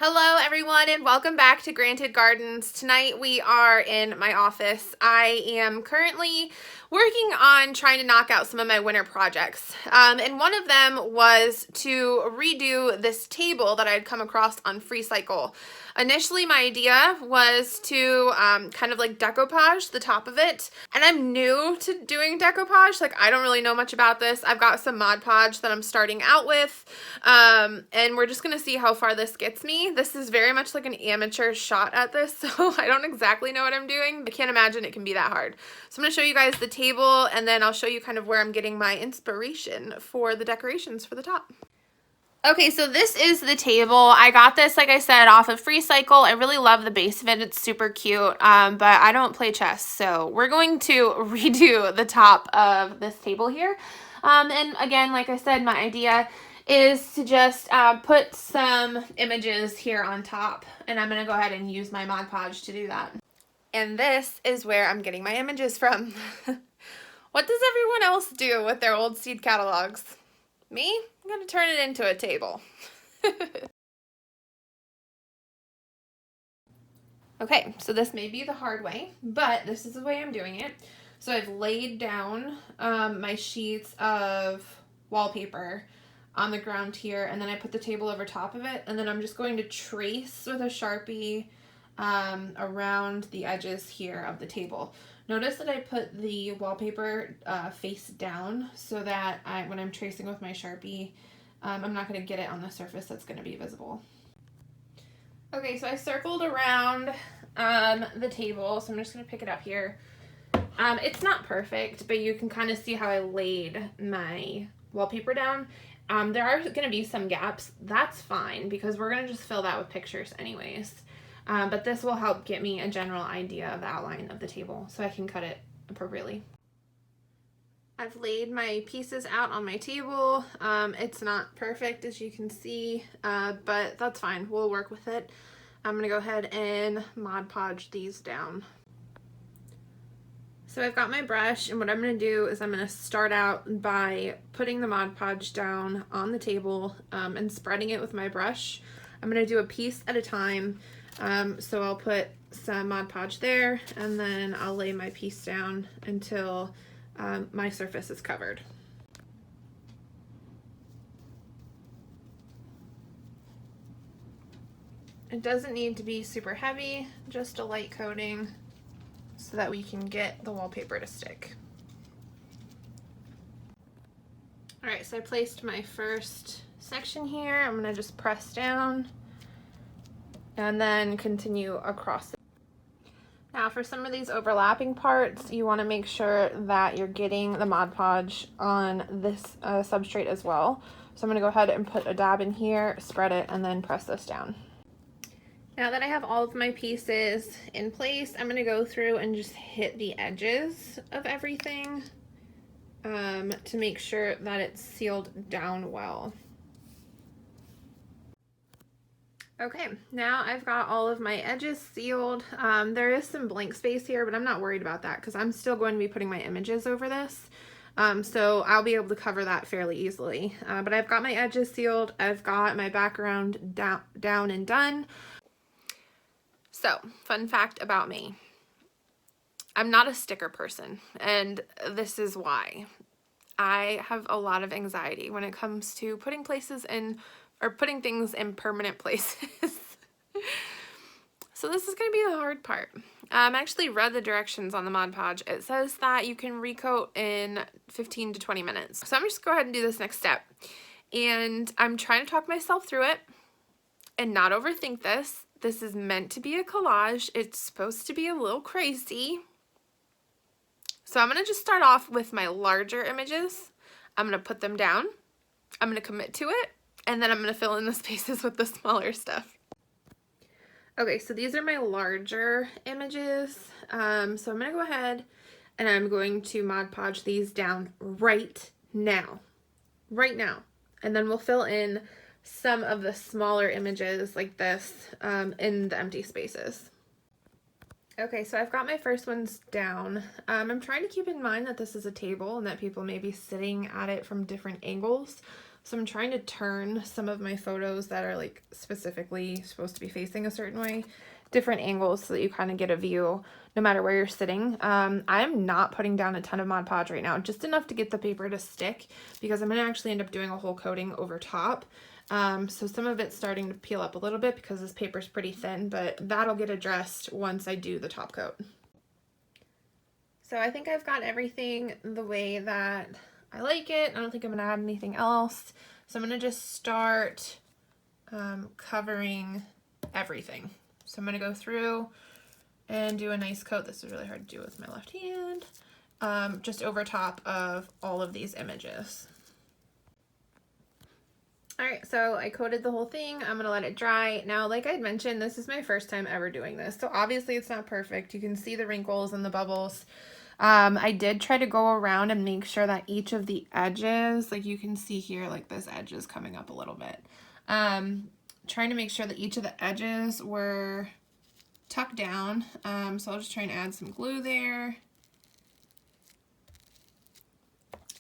Hello everyone and welcome back to Granted Gardens. Tonight we are in my office. I am currently working on trying to knock out some of my winter projects. And one of them was to redo this table that I had come across on FreeCycle. Initially my idea was to kind of like decoupage the top of it. And I'm new to doing decoupage. Like I don't really know much about this. I've got some Mod Podge that I'm starting out with. And we're just going to see how far this gets me. This is very much like an amateur shot at this, so I don't exactly know what I'm doing. I can't imagine it can be that hard. So I'm going to show you guys the table, and then I'll show you kind of where I'm getting my inspiration for the decorations for the top. Okay, so this is the table. I got this, like I said, off of FreeCycle. I really love the base of it. It's super cute, but I don't play chess, so we're going to redo the top of this table here. And again, like I said, my idea is to just put some images here on top, and I'm going to go ahead and use my Mod Podge to do that. And this is where I'm getting my images from. What does everyone else do with their old seed catalogs? Me? I'm going to turn it into a table. Okay, so this may be the hard way, but this is the way I'm doing it. So I've laid down my sheets of wallpaper on the ground here, and then I put the table over top of it, and then I'm just going to trace with a Sharpie around the edges here of the table. Notice that I put the wallpaper face down so that when I'm tracing with my Sharpie, I'm not going to get it on the surface that's going to be visible. Okay, so I circled around the table, so I'm just going to pick it up here. It's not perfect, but you can kind of see how I laid my wallpaper down. There are going to be some gaps. That's fine because we're going to just fill that with pictures anyways. But this will help get me a general idea of the outline of the table so I can cut it appropriately. I've laid my pieces out on my table. It's not perfect as you can see, but that's fine. We'll work with it. I'm going to go ahead and Mod Podge these down. So I've got my brush, and what I'm going to do is I'm going to start out by putting the Mod Podge down on the table and spreading it with my brush. I'm going to do a piece at a time. So I'll put some Mod Podge there, and then I'll lay my piece down until my surface is covered. It doesn't need to be super heavy, just a light coating, so that we can get the wallpaper to stick. Alright, so I placed my first section here. I'm going to just press down and then continue across it. Now for some of these overlapping parts, you want to make sure that you're getting the Mod Podge on this substrate as well. So I'm going to go ahead and put a dab in here, spread it, and then press this down. Now that I have all of my pieces in place, I'm going to go through and just hit the edges of everything to make sure that it's sealed down well. Okay, now I've got all of my edges sealed. There is some blank space here, but I'm not worried about that because I'm still going to be putting my images over this. So I'll be able to cover that fairly easily. But I've got my edges sealed. I've got my background down and done. So, fun fact about me. I'm not a sticker person, and this is why. I have a lot of anxiety when it comes to putting places in, or putting things in permanent places. So this is going to be the hard part. I actually read the directions on the Mod Podge. It says that you can recoat in 15 to 20 minutes. So I'm just going to go ahead and do this next step. And I'm trying to talk myself through it and not overthink this. This is meant to be a collage. It's supposed to be a little crazy. So I'm going to just start off with my larger images. I'm going to put them down. I'm going to commit to it. And then I'm going to fill in the spaces with the smaller stuff. Okay, so these are my larger images. So I'm going to go ahead and I'm going to Mod Podge these down right now. Right now. And then we'll fill in some of the smaller images like this in the empty spaces. Okay, so I've got my first ones down. I'm trying to keep in mind that this is a table and that people may be sitting at it from different angles. So I'm trying to turn some of my photos that are like specifically supposed to be facing a certain way, different angles, so that you kind of get a view no matter where you're sitting. I'm not putting down a ton of Mod Podge right now, just enough to get the paper to stick, because I'm going to actually end up doing a whole coating over top. So some of it's starting to peel up a little bit because this paper is pretty thin, but that'll get addressed once I do the top coat. So I think I've got everything the way that I like it. I don't think I'm gonna add anything else. So I'm gonna just start covering everything. So I'm gonna go through and do a nice coat. This is really hard to do with my left hand. Just over top of all of these images. All right, so I coated the whole thing. I'm gonna let it dry. Now, like I'd mentioned, this is my first time ever doing this. So obviously it's not perfect. You can see the wrinkles and the bubbles. I did try to go around and make sure that each of the edges, like you can see here, like this edge is coming up a little bit. Trying to make sure that each of the edges were tucked down. So I'll just try and add some glue there.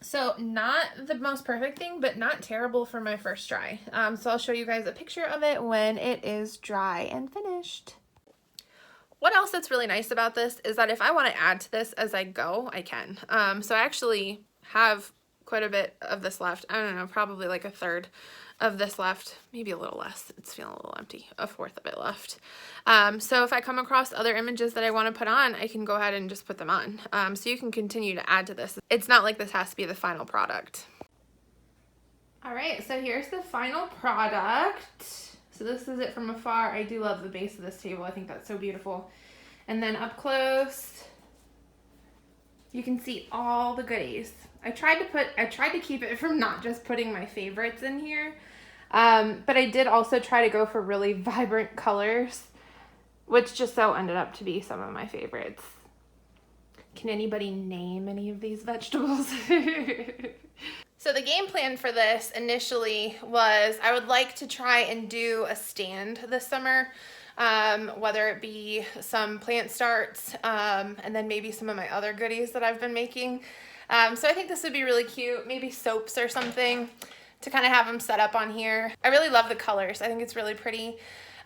So not the most perfect thing, but not terrible for my first try. So I'll show you guys a picture of it when it is dry and finished. What else that's really nice about this is that if I want to add to this as I go, I can. So I actually have quite a bit of this left. I don't know, probably like a third of this left, maybe a little less. It's feeling a little empty, a fourth of it left. So if I come across other images that I want to put on, I can go ahead and just put them on. So you can continue to add to this. It's not like this has to be the final product. All right, so here's the final product. So this is it from afar. I do love the base of this table. I think that's so beautiful. And then up close, you can see all the goodies. I tried to keep it from not just putting my favorites in here, but I did also try to go for really vibrant colors, which just so ended up to be some of my favorites. Can anybody name any of these vegetables? So the game plan for this initially was I would like to try and do a stand this summer, whether it be some plant starts and then maybe some of my other goodies that I've been making. So I think this would be really cute, maybe soaps or something to kind of have them set up on here. I really love the colors. I think it's really pretty.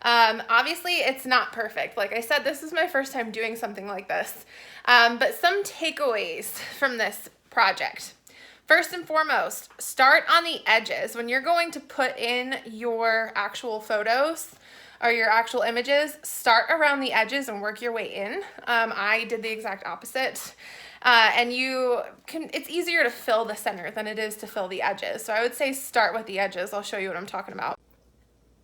Obviously it's not perfect. Like I said, this is my first time doing something like this. But some takeaways from this project. First and foremost, start on the edges. When you're going to put in your actual photos or your actual images, start around the edges and work your way in. I did the exact opposite. And it's easier to fill the center than it is to fill the edges. So I would say start with the edges. I'll show you what I'm talking about.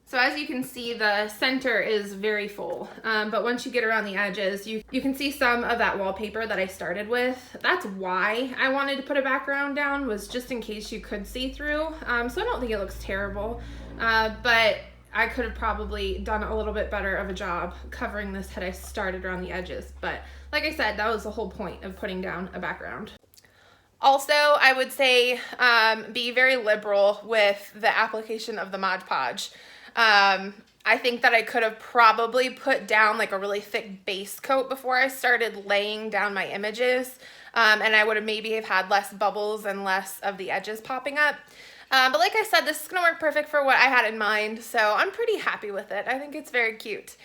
So as you can see, the center is very full, but once you get around the edges, you can see some of that wallpaper that I started with. That's why I wanted to put a background down, was just in case you could see through. So I don't think it looks terrible, but I could have probably done a little bit better of a job covering this had I started around the edges. But like I said, that was the whole point of putting down a background. Also, I would say be very liberal with the application of the Mod Podge. I think that I could have probably put down like a really thick base coat before I started laying down my images, and I would have maybe have had less bubbles and less of the edges popping up. But like I said, this is going to work perfect for what I had in mind, so I'm pretty happy with it. I think it's very cute.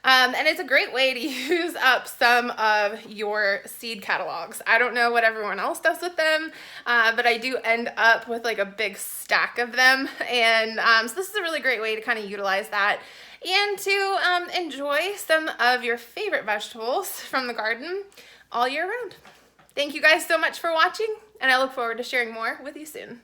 And it's a great way to use up some of your seed catalogs. I don't know what everyone else does with them, but I do end up with like a big stack of them. And so this is a really great way to kind of utilize that and to enjoy some of your favorite vegetables from the garden all year round. Thank you guys so much for watching, and I look forward to sharing more with you soon.